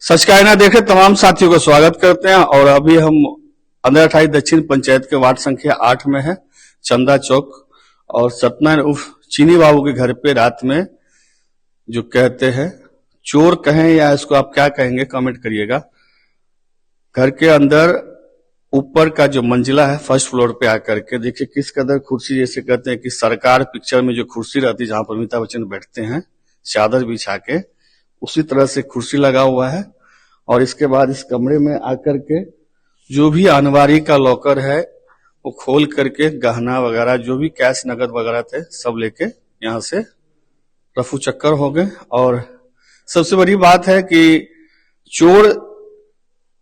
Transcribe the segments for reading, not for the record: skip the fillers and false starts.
सच का आईना देखे तमाम साथियों को स्वागत करते हैं। और अभी हम 1528 दक्षिण पंचायत के वार्ड संख्या 8 में है, चंदा चौक। और सत्यनारायण उर्फ चीनी बाबू के घर पे रात में जो कहते हैं चोर कहें या इसको आप क्या कहेंगे कमेंट करिएगा। घर के अंदर ऊपर का जो मंजिला है फर्स्ट फ्लोर पे आकर के देखिए किस कदर कुर्सी, जैसे कहते हैं कि सरकार पिक्चर में जो कुर्सी रहती है जहां पर अमिताभ बच्चन बैठते हैं चादर बिछा के, उसी तरह से कुर्सी लगा हुआ है। और इसके बाद इस कमरे में आकर के जो भी अनवारी का लॉकर है वो खोल करके गहना वगैरह जो भी कैश नगद वगैरह थे सब लेके यहाँ से रफू चक्कर हो गए। और सबसे बड़ी बात है कि चोर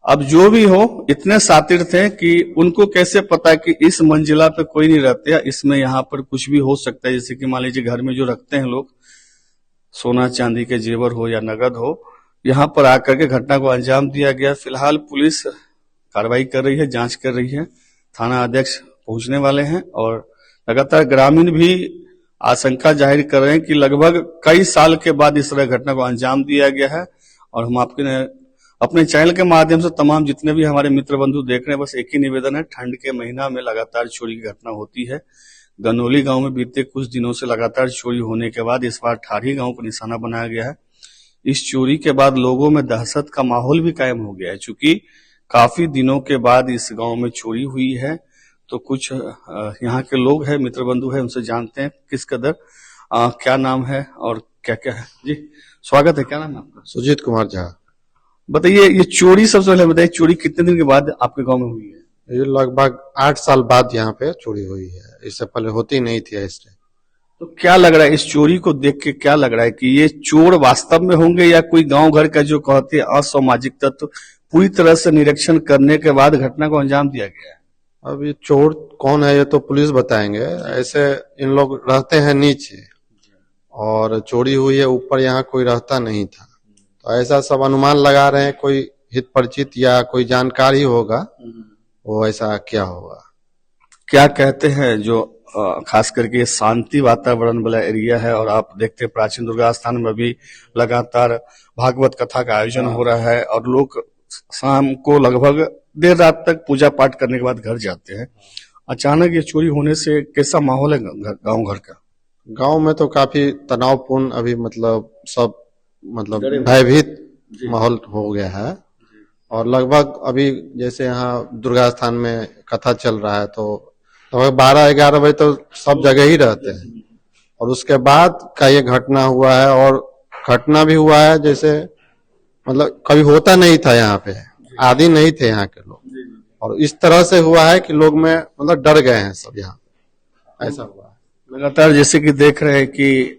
अब जो भी हो इतने शातिर थे कि उनको कैसे पता कि इस मंजिला पे कोई नहीं रहते, इसमें यहाँ पर कुछ भी हो सकता है। जैसे कि मान लीजिए घर में जो रखते हैं लोग सोना चांदी के जेवर हो या नगद हो, यहाँ पर आकर के घटना को अंजाम दिया गया। फिलहाल पुलिस कार्रवाई कर रही है, जांच कर रही है, थाना अध्यक्ष पहुंचने वाले हैं। और लगातार ग्रामीण भी आशंका जाहिर कर रहे हैं कि लगभग कई साल के बाद इस तरह घटना को अंजाम दिया गया है। और हम अपने चैनल के माध्यम से तमाम जितने भी हमारे मित्र बंधु देख रहे हैं, बस एक ही निवेदन है, ठंड के महीना में लगातार चोरी की घटना होती है। गनौली गांव में बीते कुछ दिनों से लगातार चोरी होने के बाद इस बार ठारी गांव को निशाना बनाया गया है। इस चोरी के बाद लोगों में दहशत का माहौल भी कायम हो गया है, चूंकि काफी दिनों के बाद इस गांव में चोरी हुई है। तो कुछ यहाँ के लोग हैं, मित्र बंधु हैं, उनसे जानते हैं किस कदर क्या नाम है और क्या क्या है। जी स्वागत है, क्या नाम है आपका? सुजीत कुमार झा। बताइए ये चोरी, सबसे पहले बताइए चोरी कितने दिन के बाद आपके गांव में हुई है? ये लगभग 8 साल बाद यहाँ पे चोरी हुई है, इससे पहले होती नहीं थी ऐसे। तो क्या लग रहा है इस चोरी को देख के, क्या लग रहा है कि ये चोर वास्तव में होंगे या कोई गांव घर का जो कहते हैं असामाजिक तत्व पूरी तरह से निरीक्षण करने के बाद घटना को अंजाम दिया गया है? अब ये चोर कौन है ये तो पुलिस बताएंगे। ऐसे इन लोग रहते हैं नीचे और चोरी हुई है ऊपर, यहाँ कोई रहता नहीं था। तो ऐसा सब अनुमान लगा रहे हैं, कोई हित परिचित या कोई जानकारी होगा वो ऐसा क्या होगा। क्या कहते हैं जो खास करके शांति वातावरण वाला एरिया है, और आप देखते हैं प्राचीन दुर्गा स्थान में भी लगातार भागवत कथा का आयोजन हो रहा है और लोग शाम को लगभग देर रात तक पूजा पाठ करने के बाद घर जाते हैं। अचानक ये चोरी होने से कैसा माहौल है गांव घर का? गांव में तो काफी तनावपूर्ण अभी सब भयभीत माहौल हो गया है। और लगभग अभी जैसे यहाँ दुर्गा स्थान में कथा चल रहा है तो लगभग 12-11 बजे तो सब जगह ही रहते हैं। और उसके बाद का ये घटना हुआ है, और घटना भी हुआ है जैसे कभी होता नहीं था यहाँ पे, आदि नहीं थे यहाँ के लोग, और इस तरह से हुआ है कि लोग में डर गए हैं सब यहाँ, ऐसा हुआ है। लगातार जैसे कि देख रहे हैं कि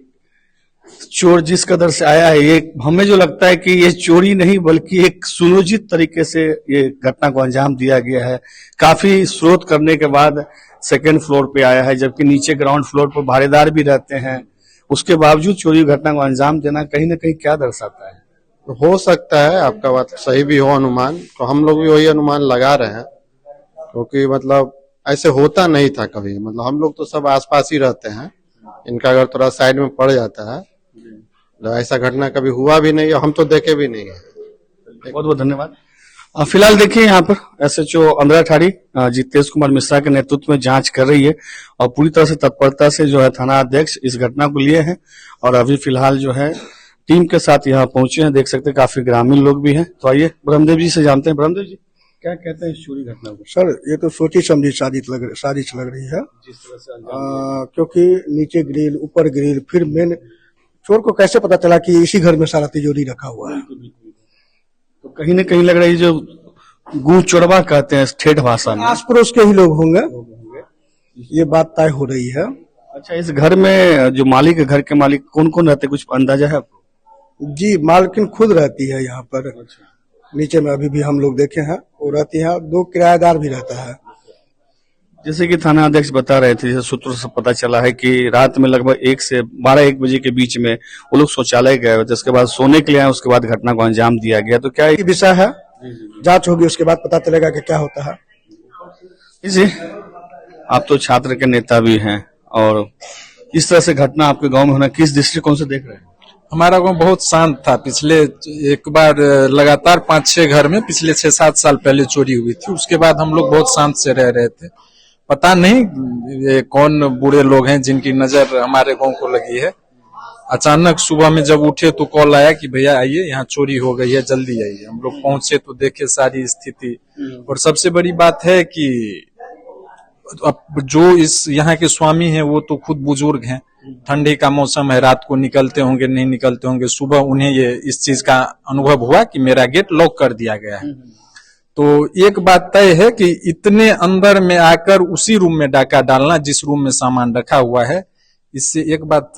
चोर जिस कदर से आया है, ये हमें जो लगता है कि ये चोरी नहीं बल्कि एक सुनियोजित तरीके से ये घटना को अंजाम दिया गया है। काफी स्रोत करने के बाद सेकेंड फ्लोर पे आया है, जबकि नीचे ग्राउंड फ्लोर पर भाड़ेदार भी रहते हैं। उसके बावजूद चोरी घटना को अंजाम देना कहीं ना कहीं क्या दर्शाता है? तो हो सकता है आपका बात सही भी हो अनुमान, तो हम लोग भी वही अनुमान लगा रहे हैं, क्योंकि ऐसे होता नहीं था कभी। हम लोग तो सब आसपास ही रहते हैं, इनका अगर थोड़ा साइड में पड़ जाता है तो ऐसा घटना कभी हुआ भी नहीं, हम तो देखे भी नहीं है। बहुत बहुत धन्यवाद। फिलहाल देखिए यहाँ पर एसएचओ 1528 जितेश कुमार मिश्रा के नेतृत्व में जांच कर रही है और पूरी तरह से तत्परता से जो है थाना अध्यक्ष इस घटना को लिए हैं और अभी फिलहाल जो है टीम के साथ यहाँ पहुंचे हैं। देख सकते हैं काफी ग्रामीण लोग भी हैं। तो आइए ब्रह्मदेव जी से जानते हैं। ब्रह्मदेव जी क्या कहते हैं इस चोरी घटना को? सर ये तो सोची समझी साजिश लग रही है, जिस तरह से क्योंकि नीचे ग्रिल ऊपर ग्रिल, फिर मेन चोर को कैसे पता चला कि इसी घर में सारा तिजोरी रखा हुआ है? तो कहीं न कहीं लग रहा है जो गू चोरवा कहते हैं ठेठ भाषा में, आस पड़ोस के ही लोग होंगे, ये बात तय हो रही है। अच्छा, इस घर में जो मालिक है, घर के मालिक कौन कौन रहते, कुछ अंदाजा है आपको? जी मालकिन खुद रहती है यहाँ पर। अच्छा। नीचे में अभी भी हम लोग देखे हैं वो रहती है, 2 किराएदार भी रहता है। जैसे कि थाना अध्यक्ष बता रहे थे, जैसे सूत्रों से पता चला है कि रात में लगभग 1 से 12-1 बजे के बीच में वो लोग शौचालय गए, जिसके बाद सोने के लिए आए, उसके बाद घटना को अंजाम दिया गया। तो क्या ये विषय है, जांच होगी, उसके बाद पता चलेगा कि क्या होता है। जी आप तो छात्र के नेता भी हैं और इस तरह से घटना आपके गांव में होना किस दृष्टिकोण से देख रहे हैं? हमारा गांव बहुत शांत था। पिछले एक बार लगातार 5-6 घर में पिछले 6-7 साल पहले चोरी हुई थी। उसके बाद हम लोग बहुत शांत से रह रहे थे। पता नहीं ये कौन बुरे लोग हैं जिनकी नजर हमारे गांव को लगी है। अचानक सुबह में जब उठे तो कॉल आया कि भैया आइए, यहाँ चोरी हो गई है, जल्दी आइए। हम लोग पहुंचे तो देखे सारी स्थिति। और सबसे बड़ी बात है कि अब जो इस यहाँ के स्वामी हैं वो तो खुद बुजुर्ग हैं। ठंडी का मौसम है, रात को निकलते होंगे, नहीं निकलते होंगे। सुबह उन्हें ये इस चीज का अनुभव हुआ कि मेरा गेट लॉक कर दिया गया है। तो एक बात तय है कि इतने अंदर में आकर उसी रूम में डाका डालना जिस रूम में सामान रखा हुआ है, इससे एक बात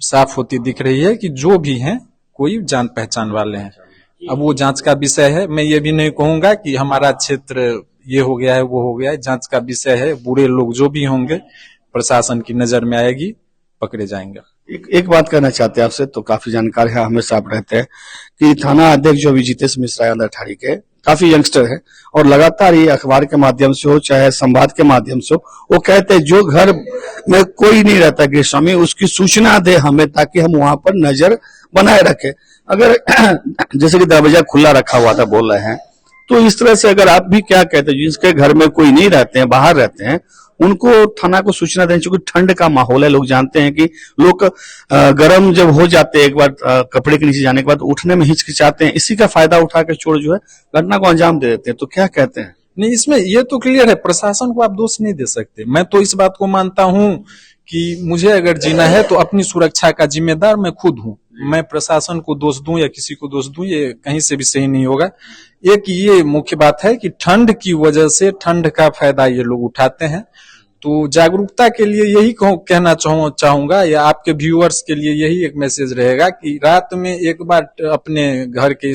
साफ होती दिख रही है कि जो भी हैं कोई जान पहचान वाले हैं। अब वो जांच का विषय है। मैं ये भी नहीं कहूंगा कि हमारा क्षेत्र ये हो गया है वो हो गया है। जांच का विषय है। बुरे लोग जो भी होंगे प्रशासन की नजर में आएगी, पकड़े जाएंगे। एक बात कहना चाहते हैं आपसे, तो काफी जानकार है, हमेशा आप रहते हैं कि थाना अध्यक्ष जो विजितेश मिश्रा है अंदरठाड़ी के, काफी यंगस्टर है और लगातार ये अखबार के माध्यम से हो चाहे संवाद के माध्यम से हो, वो कहते हैं जो घर में कोई नहीं रहता गृह स्वामी उसकी सूचना दे हमें ताकि हम वहां पर नजर बनाए रखें। अगर जैसे कि दरवाजा खुला रखा हुआ था बोल रहे हैं, तो इस तरह से अगर आप भी क्या कहते हैं जिसके घर में कोई नहीं रहते हैं, बाहर रहते हैं, उनको थाना को सूचना देनी चाहिए। ठंड का माहौल है, लोग जानते हैं कि लोग गर्म जब हो जाते हैं एक बार कपड़े के नीचे जाने के बाद उठने में हिचकिचाते हैं, इसी का फायदा उठा के चोर जो है घटना को अंजाम दे देते हैं। तो क्या कहते हैं? नहीं, इसमें ये तो क्लियर है, प्रशासन को आप दोष नहीं दे सकते। मैं तो इस बात को मानता हूं कि मुझे अगर जीना है तो अपनी सुरक्षा का जिम्मेदार मैं खुद हूं। मैं प्रशासन को दोष दूं या किसी को दोष दूं, ये कहीं से भी सही नहीं होगा। एक ये मुख्य बात है कि ठंड की वजह से ठंड का फायदा ये लोग उठाते हैं। तो जागरूकता के लिए यही कहना चाहूंगा या आपके व्यूअर्स के लिए यही एक मैसेज रहेगा कि रात में एक बार अपने घर के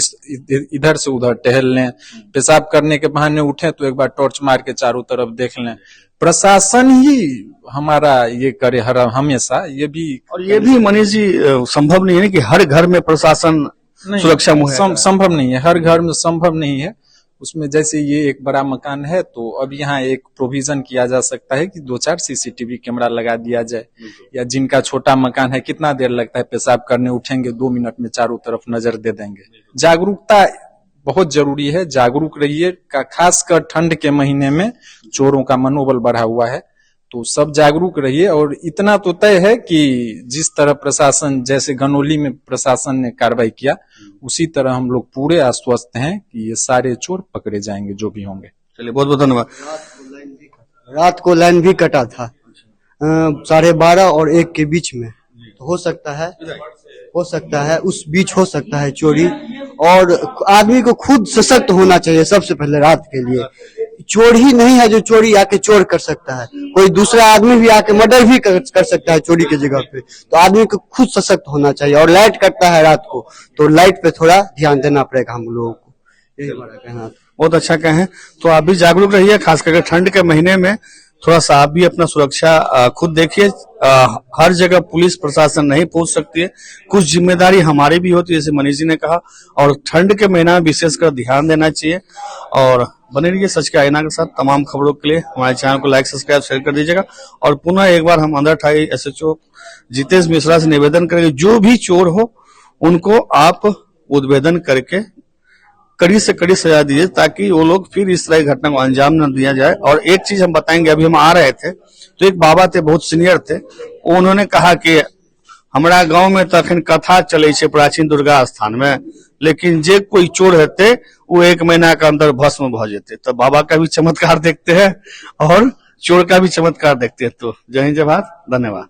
इधर से उधर टहल लें। पेशाब करने के बहाने उठे तो एक बार टॉर्च मार के चारों तरफ देख लें। प्रशासन ही हमारा ये करे हर हमेशा। ये भी और ये भी मनीष जी संभव नहीं है कि हर घर में प्रशासन सुरक्षा मुहैया संभव नहीं है। हर घर में संभव नहीं है। उसमें जैसे ये एक बड़ा मकान है तो अब यहाँ एक प्रोविजन किया जा सकता है कि 2-4 सीसीटीवी कैमरा लगा दिया जाए। या जिनका छोटा मकान है, कितना देर लगता है पेशाब करने, उठेंगे 2 मिनट में चारों तरफ नजर दे देंगे। जागरूकता बहुत जरूरी है। जागरूक रहिए। खासकर ठंड के महीने में चोरों का मनोबल बढ़ा हुआ है, तो सब जागरूक रहिए। और इतना तो तय है कि जिस तरह प्रशासन, जैसे गनौली में प्रशासन ने कार्रवाई किया, उसी तरह हम लोग पूरे आश्वस्त हैं कि ये सारे चोर पकड़े जाएंगे जो भी होंगे। चलिए, बहुत बहुत धन्यवाद। रात को लाइन भी कटा था 12:30 और 1 के बीच में। तो हो सकता है उस बीच हो सकता है चोरी। और आदमी को खुद सशक्त होना चाहिए सबसे पहले रात के लिए। चोर ही नहीं है जो चोरी आके चोर कर सकता है, कोई दूसरा आदमी भी आके मर्डर भी कर सकता है चोरी की जगह पे। तो आदमी को खुद सशक्त होना चाहिए। और लाइट कटता है रात को तो लाइट पे थोड़ा ध्यान देना पड़ेगा हम लोगों को। यही हमारा कहना। बहुत अच्छा कहें। तो आप भी जागरूक रहिए, खास करके ठंड के महीने में थोड़ा सा आप भी अपना सुरक्षा खुद देखिए। हर जगह पुलिस प्रशासन नहीं पहुंच सकती है, कुछ जिम्मेदारी हमारी भी होती है, जैसे मनीष जी ने कहा। और ठंड के महीना में विशेषकर ध्यान देना चाहिए। और बने रहिए सच के आईना के साथ। तमाम खबरों के लिए हमारे चैनल को लाइक, सब्सक्राइब, शेयर कर दीजिएगा। और पुनः एक बार हम अंदरठाड़ी SHO जितेश मिश्रा से निवेदन करेंगे, जो भी चोर हो उनको आप उद्भेदन करके कड़ी से कड़ी सजा दीजिए ताकि वो लोग फिर इस तरह की घटना को अंजाम न दिया जाए। और एक चीज हम बताएंगे, अभी हम आ रहे थे तो एक बाबा थे, बहुत सीनियर थे, उन्होंने कहा कि हमारा गांव में तो अखन कथा चले छे प्राचीन दुर्गा स्थान में, लेकिन जे कोई चोर हेते वो 1 महीना के अंदर भस्म भ जेते। तो बाबा का भी चमत्कार देखते हैं और चोर का भी चमत्कार देखते हैं। तो जय हिंद, जय भारत, धन्यवाद।